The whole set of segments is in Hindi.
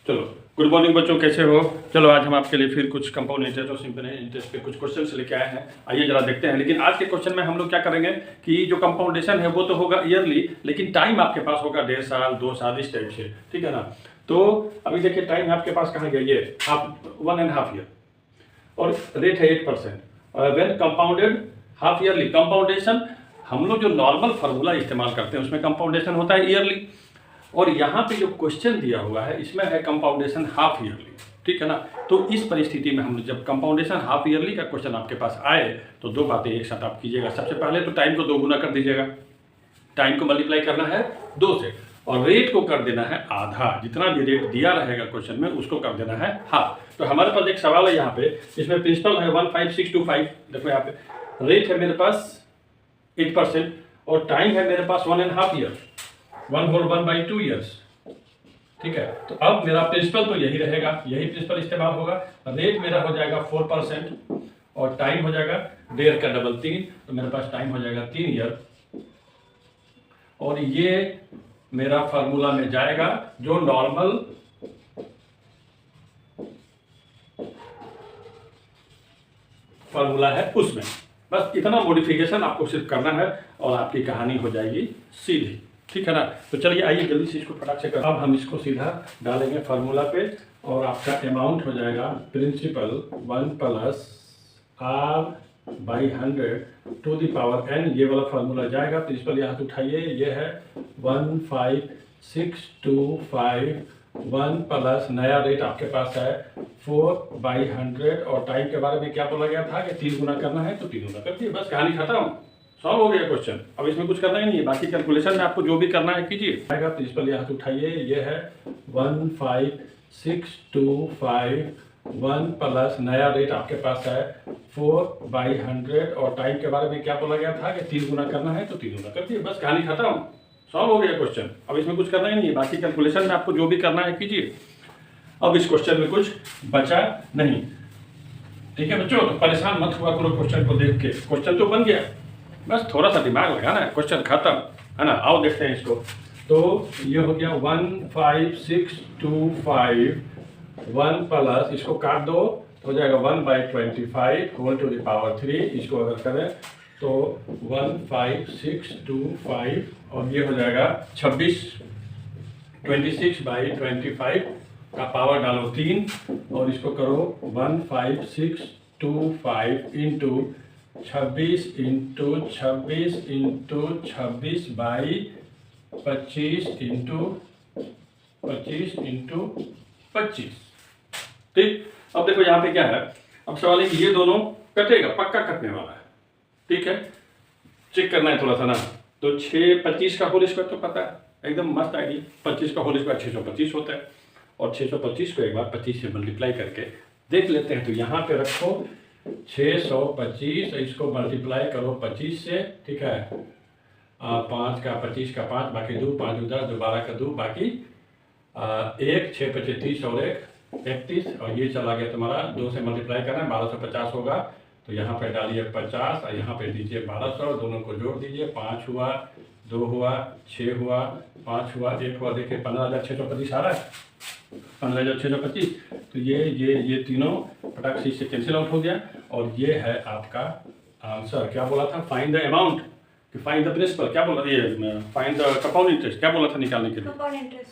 चलो, गुड मॉर्निंग बच्चों, कैसे हो। चलो आज हम आपके लिए फिर कुछ कंपाउंड इंटरेस्ट और सिंपल इंटरेस्ट पे कुछ क्वेश्चंस लेके आए हैं। आइए जरा देखते हैं। लेकिन आज के क्वेश्चन में हम लोग क्या करेंगे कि जो कंपाउंडेशन है वो तो होगा ईयरली, लेकिन टाइम आपके पास होगा 1.5 साल 2 साल इस टाइप से, ठीक है ना। तो अभी देखिए टाइम आपके पास कहाँ गया, ये हाफ 1.5 ईयर और रेट है 8%। वेन कंपाउंडेड हाफ ईयरली कंपाउंडेशन, हम लोग जो नॉर्मल फार्मूला इस्तेमाल करते हैं उसमें कंपाउंडेशन होता है ईयरली, और यहाँ पे जो क्वेश्चन दिया हुआ है इसमें है कंपाउंडेशन हाफ ईयरली, ठीक है ना। तो इस परिस्थिति में हम जब कंपाउंडेशन हाफ ईयरली का क्वेश्चन आपके पास आए तो दो बातें एक साथ आप कीजिएगा। सबसे पहले तो टाइम को 2 गुना कर दीजिएगा, टाइम को मल्टीप्लाई करना है 2 से, और रेट को कर देना है आधा। जितना भी रेट दिया रहेगा क्वेश्चन में उसको कर देना है हाफ। तो हमारे पास एक सवाल है यहाँ पे, इसमें प्रिंसिपल है 15625। देखो यहाँ पे रेट है मेरे पास 8% और टाइम है मेरे पास 1.5 ईयर, 1/2 ईयर्स, ठीक है। तो अब मेरा प्रिंसिपल तो यही रहेगा, यही प्रिंसिपल इस्तेमाल होगा। रेट मेरा हो जाएगा 4% और टाइम हो जाएगा 1.5 का डबल 3, तो मेरे पास टाइम हो जाएगा 3 ईयर। और ये मेरा फार्मूला में जाएगा जो नॉर्मल फार्मूला है उसमें। बस इतना मॉडिफिकेशन आपको सिर्फ करना है और आपकी कहानी हो जाएगी सीधी, ठीक है ना। तो चलिए आइए जल्दी से इसको फटाक से कर। अब हम इसको सीधा डालेंगे फार्मूला पे और आपका अमाउंट हो जाएगा principal 1 + R/100 to the power n। ये वाला फार्मूला जाएगा, प्रिंसिपल यहाँ से उठाइए, ये है 15625 1 प्लस नया रेट आपके पास है 4/100, और टाइम के बारे में क्या बोला गया था कि 3 गुना करना है, तो 3 गुना कर दिए, बस कहानी खत्म, सॉल्व हो गया क्वेश्चन। अब इसमें कुछ करना ही नहीं है, बाकी कैलकुलेशन में आपको जो भी करना है कीजिए। आएगा प्रिंसिपल यहाँ से उठाइए, ये है 15625 1 प्लस नया रेट आपके पास है 4/100, और टाइम के बारे में क्या बोला गया था कि 3 गुना करना है, तो 3 गुना कर दिए, बस कहानी खत्म, सॉल्व हो गया क्वेश्चन। अब इसमें कुछ करना ही नहीं है, बाकी कैलकुलेशन में आपको जो भी करना है कीजिए। अब इस क्वेश्चन में कुछ बचा नहीं, ठीक है बच्चों। तो परेशान मत हुआ करो क्वेश्चन को देख के, क्वेश्चन तो बन गया, बस थोड़ा सा दिमाग लगाना है, क्वेश्चन खत्म है ना। आओ देखते हैं इसको। तो ये हो गया 15625 1 प्लस, इसको काट दो तो हो जाएगा 1/25 होल टू द पावर 3। इसको अगर करें तो 15625 और ये हो जाएगा 26, 26/25 का पावर डालो 3, और इसको करो 15625 into 26 into 26 into 26/25 into 25 into 25, ठीक। अब देखो यहाँ पे क्या है, अब सवाल है कि ये दोनों कटेगा, पक्का कटने वाला है, ठीक है। चेक करना है थोड़ा सा ना। तो 625 का होल स्क्वायर तो पता है, एकदम मस्त आइडिया। 25 का होल स्क्वायर 625 होता है, और 625 को एक बार 25 से मल्टीप्लाई करके देख लेते हैं। तो यहाँ पे रखो 625, इसको मल्टीप्लाई करो 25 से, ठीक है। 5 का 25 का 5, बाकी 2, 5 उधर, 2 12 का 2, बाकी 1, 6 25 30 और 1 31, और ये चला गया तुम्हारा 2 से मल्टीप्लाई करना है, 1250 होगा। तो यहाँ पे डालिए 50 और यहाँ पे दीजिए 1200, दोनों को जोड़ दीजिए, 5 हुआ, 2 हुआ, 6 हुआ, 5 हुआ, 1 हुआ, देखिए 15,625 आ रहा है, 15,625। तो ये तीनों फटाक से इससे कैंसिल आउट हो गया, और ये है आपका आंसर। क्या बोला था, फाइंड द अमाउंट, कि फाइंड द प्रिंसिपल, क्या बोला था, ये फाइंड द कंपाउंड इंटरेस्ट, क्या बोला था निकालने के लिए,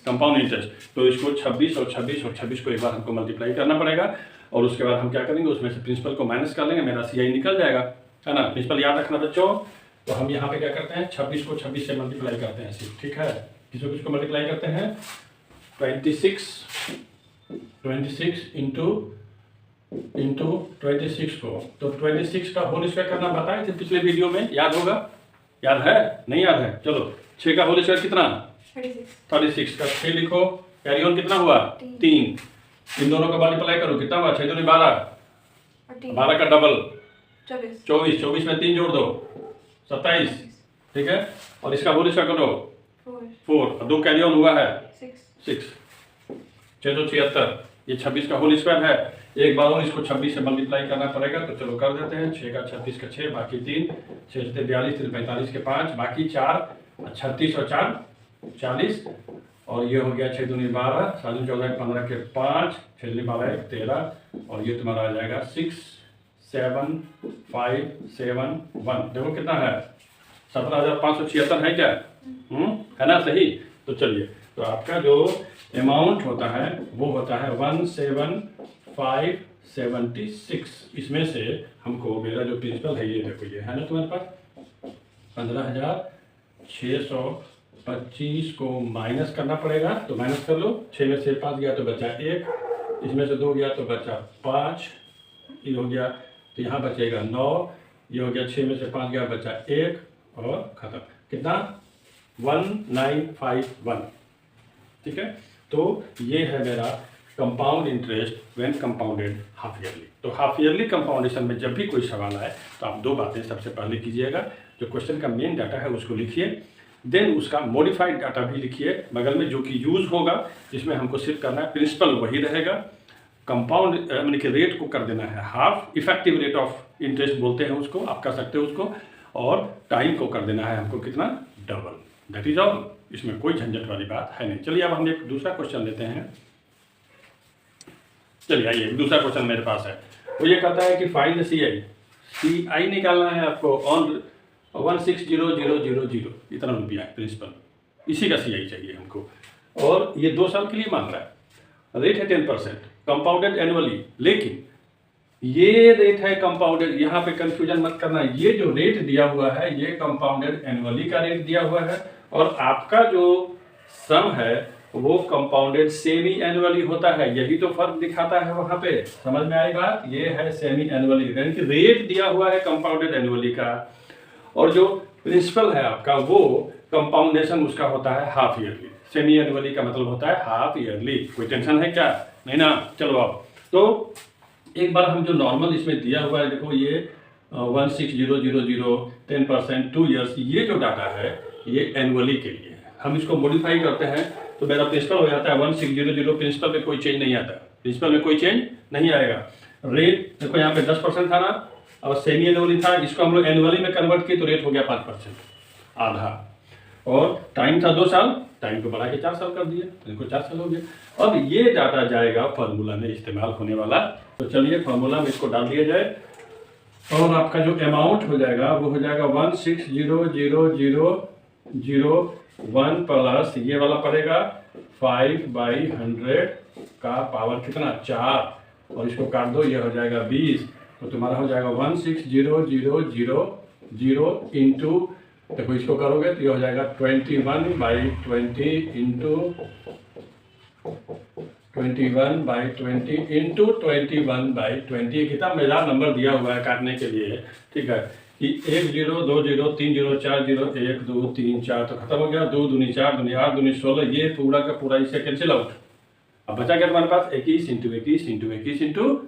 कंपाउंड इंटरेस्ट। तो इसको 26 और 26 और 26 को एक बार हमको मल्टीप्लाई करना पड़ेगा, और उसके बाद हम क्या करेंगे, उसमें से प्रिंसिपल को माइनस कर लेंगे, मेरा CI निकल जाएगा, है ना। प्रिंसिपल याद रखना बच्चों। तो हम यहाँ पे क्या करते हैं, 26 को 26 से मल्टीप्लाई करते हैं सिर्फ, ठीक है। किसको मल्टीप्लाई करते हैं, 26 इंटू 26 को, तो 26 का होल स्क्वायर करना बताए थे पिछले वीडियो में, याद होगा, याद है, नहीं याद है, चलो 6 का होल स्क्वायर कितना, 36 का 6 लिखो, कैरी ऑन कितना हुआ 3, इन दोनों का मल्टीप्लाई करो, कितना हुआ 6 दूनी 12, 12 का डबल 24, 24 में 3 जोड़ दो 27, ठीक है। और इसका होल स्क्वायर करो 4, और 2 कैरी ऑन हुआ है 6, 676। ये 26 का होल स्क्वायर है। एक बार और इसको 26 से मल्टीप्लाई करना पड़ेगा, तो चलो कर देते हैं। 6 का 36 का 6, बाकी 3, 6 से 42, 3 45 के 5, बाकी 4, 36 और 4 40, और ये हो गया 6 दूनी 12, 7 दूनी 14 15 के 5, 6 दूनी 12 13, और ये तुम्हारा आ जाएगा 6 7 5 7 1। देखो कितना है, 17,576 है क्या? है ना सही? तो चलिए, तो आपका जो अमाउंट होता है वो होता है 17,576। इसमें से हमको मेरा जो प्रिंसिपल है ये देखो, ये है ना तुम्हारे पास 15,625 को माइनस करना पड़ेगा। तो माइनस कर लो, 6 में से 5 गया तो बचा 1, इसमें से 2 गया तो बचा 5, ये हो गया, तो यहाँ बचेगा 9, ये हो गया 6 में से 5 गया बचा 1, और खत्म। कितना? 1951। ठीक है, तो ये है मेरा compound interest when compounded half yearly. तो हाफ ईयरली कंपाउंडेशन में जब भी कोई सवाल आए तो आप 2 बातें सबसे पहले कीजिएगा, जो क्वेश्चन का मेन डाटा है उसको लिखिए, देन उसका मॉडिफाइड डाटा भी लिखिए बगल में, जो कि यूज होगा, जिसमें हमको सिर्फ करना है प्रिंसिपल वही रहेगा, कंपाउंड यानी कि रेट को कर देना है half, effective rate of interest बोलते हैं उसको, आप कर सकते हो उसको, और टाइम को कर देना है हमको कितना? डबल। दैट इज ऑल, इसमें कोई झंझट वाली बात है नहीं। चलिए अब हम एक दूसरा क्वेश्चन लेते हैं। चलिए आइए, दूसरा क्वेश्चन मेरे पास है, वो ये कहता है कि फाइंड CI निकालना है आपको ऑन 160000, इतना रुपया है प्रिंसिपल, इसी का CI चाहिए हमको, और ये 2 साल के लिए मांग रहा है। रेट है 10%, कंपाउंडेड एनुअली, लेकिन ये रेट है कंपाउंडेड, यहाँ पे कंफ्यूजन मत करना, ये जो रेट दिया हुआ है ये कंपाउंडेड एनुअली का रेट दिया हुआ है, और आपका जो सम है वो कंपाउंडेड सेमी एनुअली होता है, यही तो फर्क दिखाता है वहां पे। समझ में आई बात? ये है सेमी एनुअली, यानी कि रेट दिया हुआ है कंपाउंडेड एनुअली का, और जो प्रिंसिपल है आपका वो कंपाउंडेशन उसका होता है हाफ ईयरली। सेमी एनुअली का मतलब होता है हाफ ईयरली। कोई टेंशन है क्या? नहीं ना? चलो अब तो एक बार हम जो नॉर्मल इसमें दिया हुआ है, देखो ये 16,000 10% 2 ईयर्स, ये जो डाटा है ये एनुअली के लिए है। हम इसको मॉडिफाई करते हैं तो मेरा प्रिंसिपल हो जाता है 1600, प्रिंसिपल में कोई चेंज नहीं आता, प्रिंसिपल में कोई चेंज नहीं आएगा। रेट देखो यहाँ पे 10% था ना, और सेमी एनुअली था, इसको हम लोग एनुअली में कन्वर्ट किए तो रेट हो गया 5%, आधा, और टाइम था 2 साल, टाइम को बढ़ा के 4 साल कर दिया, इनको 4 साल हो गया। अब ये डाटा जाएगा फार्मूला में इस्तेमाल होने वाला, तो चलिए फार्मूला में इसको डाल दिया जाए, और आपका जो अमाउंट हो जाएगा वो हो जाएगा 16,000,001 प्लस ये वाला पड़ेगा 5/100 का पावर कितना? 4, और इसको काट दो, ये हो जाएगा 20, तो तुम्हारा हो जाएगा 16,000,000 इंटू, देखो इसको करोगे तो ये हो जाएगा 21/20 इंटू 21/20 इंटू 21/20। कितना मजेदार नंबर दिया हुआ है काटने के लिए, ठीक है, कि 1 0 2 0 3 0 4 0 1 2 3 4, तो खत्म हो गया, 2 दूनी 4 दूनी 8 दूनी 16, ये पूरा का पूरा इससे कैंसिल आउट। अब बचा क्या तुम्हारे पास? 21 इंटू 21 इंटू 21 इंटू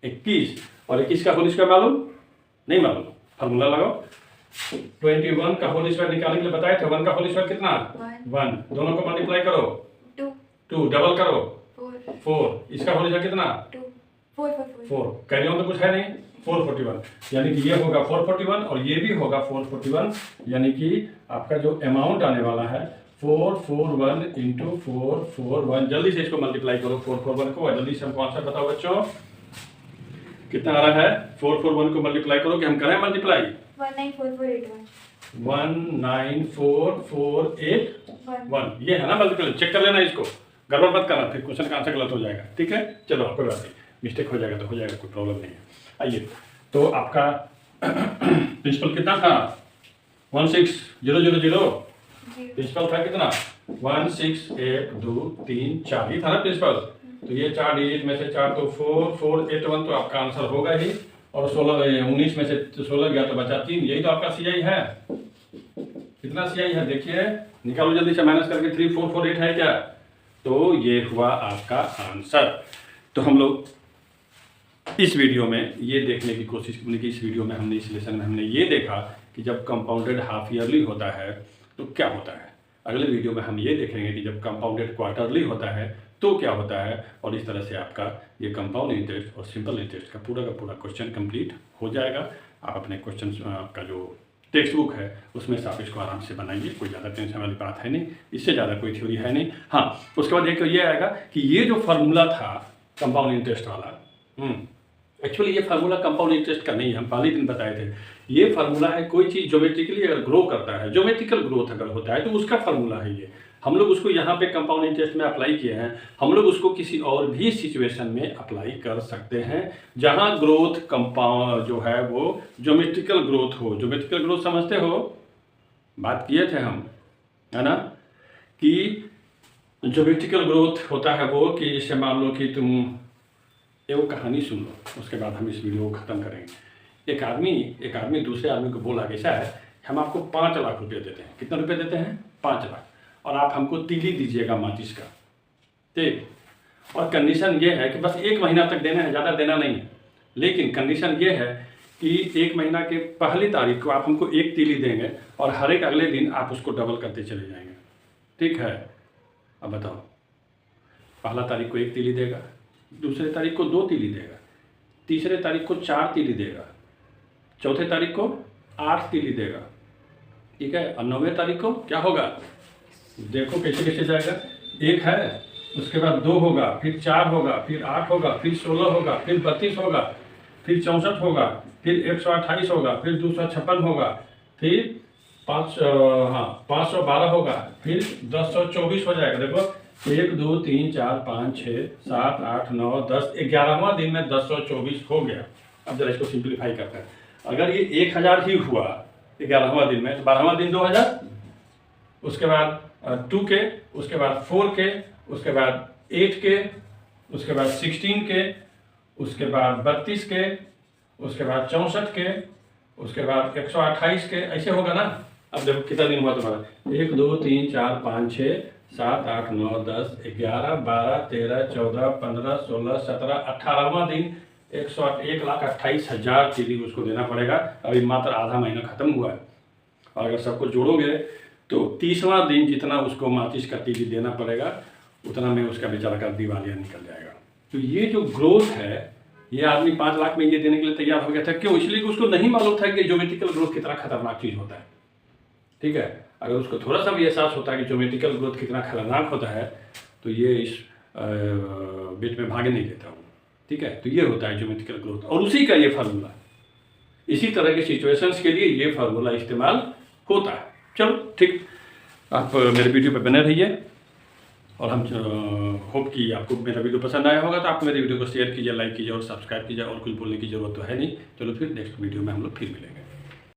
21, और 21 का होल स्क्वायर मालूम? नहीं मालूम, फार्मूला लगाओ। 21 का होल स्क्वायर निकालने के लिए बताए थे, 1 का होल स्क्वायर कितना? 1, दोनों को मल्टीप्लाई करो, 2 डबल करो 4, इसका होल स्क्वायर कितना? 4, कैरी ऑन तो कुछ है नहीं, 441, यानी कि ये होगा 441 और ये भी होगा 441, यानी कि आपका जो अमाउंट आने वाला है 441 इंटू 441, जल्दी से इसको मल्टीप्लाई करो 441 को, जल्दी से हमको आंसर बताओ बच्चों, कितना आ रहा है? 441 को मल्टीप्लाई करो, कि हम करें मल्टीप्लाई? 194481, ये है ना मल्टीप्लाई, चेक कर लेना इसको, गड़बड़ मत करना, फिर क्वेश्चन का आंसर गलत हो जाएगा, ठीक है। चलो कोई बात नहीं, मिस्टेक हो जाएगा तो हो जाएगा, कोई प्रॉब्लम नहीं है। आइए, तो आपका प्रिंसिपल कितना था? 16,000, प्रिंसिपल था कितना? 16,1,2,3 4, ही था ना प्रिंसिपल, तो ये 4 डिजिट में से 4 तो 4481, तो आपका आंसर होगा ही, और 19 में से 16 गया तो बचा 3, यही तो आपका CI है। कितना CI है देखिए, निकालो जल्दी से, माइनस करके 3448 है क्या? तो ये हुआ आपका आंसर। तो हम लोग इस वीडियो में ये देखने की कोशिश की कि इस वीडियो में हमने, इस लेसन में हमने ये देखा कि जब कंपाउंडेड हाफ ईयरली होता है तो क्या होता है। अगले वीडियो में हम ये देखेंगे कि जब कंपाउंडेड क्वार्टरली होता है तो क्या होता है, और इस तरह से आपका ये कंपाउंड इंटरेस्ट और सिंपल इंटरेस्ट का पूरा क्वेश्चन कंप्लीट हो जाएगा। आप अपने क्वेश्चन का जो टेक्स्ट बुक है, उसमें से आप इसको आराम से बनाइए, कोई ज़्यादा टेंशन वाली बात है नहीं, इससे ज़्यादा कोई थ्योरी है नहीं। हाँ, उसके बाद एक ये आएगा कि ये जो फार्मूला था कंपाउंड इंटरेस्ट वाला, एक्चुअली ये फार्मूला कंपाउंड इंटरेस्ट का नहीं है, हम पहले दिन बताए थे। ये फार्मूला है कोई चीज़ ज्योमेट्रिकली अगर ग्रो करता है, ज्योमेट्रिकल ग्रोथ अगर होता है तो उसका फार्मूला है ये। हम लोग उसको यहाँ पे कंपाउंड इंटरेस्ट में अप्लाई किए हैं, हम लोग उसको किसी और भी सिचुएशन में अप्लाई कर सकते हैं जहाँ ग्रोथ कंपाउंड जो है वो ज्योमेट्रिकल ग्रोथ हो। ज्योमेट्रिकल ग्रोथ समझते हो, बात किए थे हम, है ना, कि ज्योमेट्रिकल ग्रोथ होता है वो कि जैसे मान लो कि तुम एक कहानी सुन लो, उसके बाद हम इस वीडियो को ख़त्म करेंगे। एक आदमी दूसरे आदमी को बोला, कैसा है, हम आपको 5 लाख रुपये देते हैं। कितना रुपये देते हैं? 5 लाख, और आप हमको तीली दीजिएगा माचिस का, ठीक। और कंडीशन ये है कि बस 1 महीना तक देना है, ज़्यादा देना नहीं है। लेकिन कंडीशन ये है कि 1 महीना के पहली तारीख को आप हमको 1 तीली देंगे और हर एक अगले दिन आप उसको डबल करते चले जाएंगे, ठीक है। अब बताओ, पहला तारीख को 1 तीली देगा, दूसरे तारीख को 2 तीली देगा, तीसरे तारीख को 4 तीली देगा, चौथे तारीख को 8 तीली देगा, ठीक है। और 9वें तारीख को क्या होगा, देखो कैसे कैसे जाएगा। 1 है, उसके बाद 2 होगा, फिर 4 होगा, फिर 8 होगा, फिर 16 होगा, फिर 32 होगा, फिर 64 होगा, फिर 128 होगा, फिर 256 होगा, फिर 512 होगा, फिर 1024 हो जाएगा। देखो 1 2 3 4 5 6 7 8 9 10, 11वां दिन में 1024 हो गया। अब जरा इसको सिंप्लीफाई करते हैं। अगर ये 1000 ही हुआ 11वां दिन में, तो 12वां दिन 2000, उसके बाद 2 के, उसके बाद 4 के, उसके बाद 8 के, उसके बाद 16 के, उसके बाद 32 के, उसके बाद 64 के, उसके बाद 128 के, ऐसे होगा ना। अब देखो कितना दिन हुआ तुम्हारा, 1 2 3 4 5 6 7 8 9 10 11 12 13 14 15 16 17 18वां दिन 1,28,000 तीली उसको देना पड़ेगा। अभी मात्र आधा महीना खत्म हुआ है, और अगर सबको जोड़ोगे तो 30वां दिन जितना उसको माचिस का तीली देना पड़ेगा, उतना में उसका बेचारा का दिवालिया निकल जाएगा। तो ये जो ग्रोथ है, ये आदमी 5 लाख में ये देने के लिए तैयार हो गया था। क्यों? इसलिए कि उसको नहीं मालूम था कि ज्योमेट्रिकल ग्रोथ कितना खतरनाक चीज़ होता है, ठीक है। अगर उसको थोड़ा सा भी एहसास होता है कि ज्योमेट्रिकल ग्रोथ कितना खतरनाक होता है, तो ये इस बीच में भागे नहीं देता हूँ, ठीक है। तो ये होता है ज्योमेट्रिकल ग्रोथ, और उसी का ये फार्मूला, इसी तरह के सिचुएशंस के लिए ये फार्मूला इस्तेमाल होता है। चलो ठीक, आप मेरे वीडियो पे बने रहिए, और हम होप कि आपको मेरा वीडियो पसंद आया होगा। तो आप मेरे वीडियो को शेयर कीजिए, लाइक कीजिए और सब्सक्राइब कीजिए, और कुछ बोलने की ज़रूरत तो है नहीं। चलो फिर नेक्स्ट वीडियो में हम लोग फिर मिलेंगे।